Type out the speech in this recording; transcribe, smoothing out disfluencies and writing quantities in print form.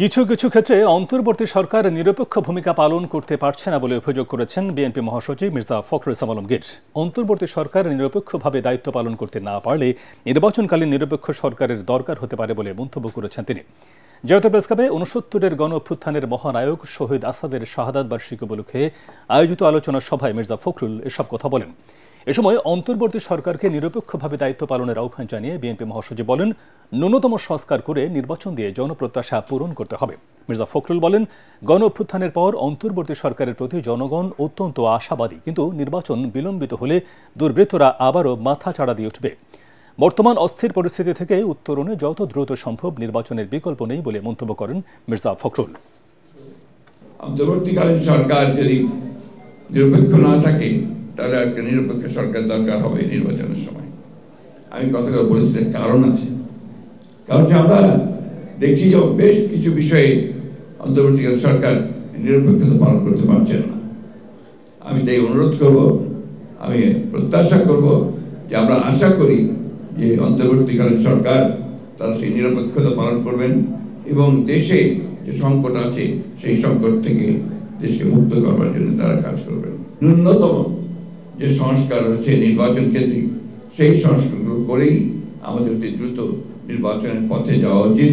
কিছু কিছু ক্ষেত্রে অন্তর্বর্তী সরকার নিরপেক্ষ ভূমিকা পালন করতে পারছে না বলে অভিযোগ করেছেন বিএনপি মহাসচিব মির্জা ফখরুল ইসলাম আলমগীর। অন্তর্বর্তী সরকার নিরপেক্ষভাবে দায়িত্ব পালন করতে না পারলে নির্বাচনকালীন নিরপেক্ষ সরকারের দরকার হতে পারে বলে মন্তব্য করেছেন তিনি। জাতীয় প্রেসক্লাবে ৬৯-এর গণ অভ্যুত্থানের মহানায়ক শহীদ আসাদের শাহাদাত বার্ষিকী উপলক্ষে আয়োজিত আলোচনা সভায় মির্জা ফখরুল এসব কথা বলেন। এ সময় অন্তর্বর্তী সরকারকে নিরপেক্ষভাবে দায়িত্ব পালনের আহ্বান জানিয়ে বিএনপি মহাসচিব বলেন, ন্যূনতম সংস্কার করে নির্বাচন দিয়ে জনপ্রত্যাশা পূরণ করতে হবে। মির্জা ফখরুল বলেন, গণ অভ্যুত্থানের পর অন্তর্বর্তী সরকারের প্রতি জনগণ অত্যন্ত আশাবাদী, কিন্তু নির্বাচন বিলম্বিত হলে দুর্বৃত্তরা আবারও মাথা চাড়া দিয়ে উঠবে। বর্তমান অস্থির পরিস্থিতি থেকে উত্তরণে যত দ্রুত সম্ভব নির্বাচনের বিকল্প নেই বলে মন্তব্য করেন মির্জা ফখরুল। অন্তর্বর্তীকালীন সরকার যদি নিরপেক্ষ না থাকে তাহলে একটা নিরপেক্ষ সরকার দরকার হবে নির্বাচনের সময়। আমি কথাটা বলেছি, কারণ আছে। কারণ আমরা দেখি যে বেশ কিছু বিষয়ে অন্তর্বর্তীকালীন সরকার নিরপেক্ষতা পালন করতে পারছেন না। আমি তাই অনুরোধ করব, আমি প্রত্যাশা করব যে আমরা আশা করি যে অন্তর্বর্তীকালীন সরকার তারা সেই নিরপেক্ষতা পালন করবেন এবং দেশে যে সংকট আছে সেই সংকট থেকে দেশকে মুক্ত করবার জন্য তারা কাজ করবেন। ন্যূনতম যে সংস্কার হচ্ছে নির্বাচন কেন্দ্রিক, সেই সংস্কারগুলো করেই আমাদের দ্রুত নির্বাচনের পথে যাওয়া উচিত।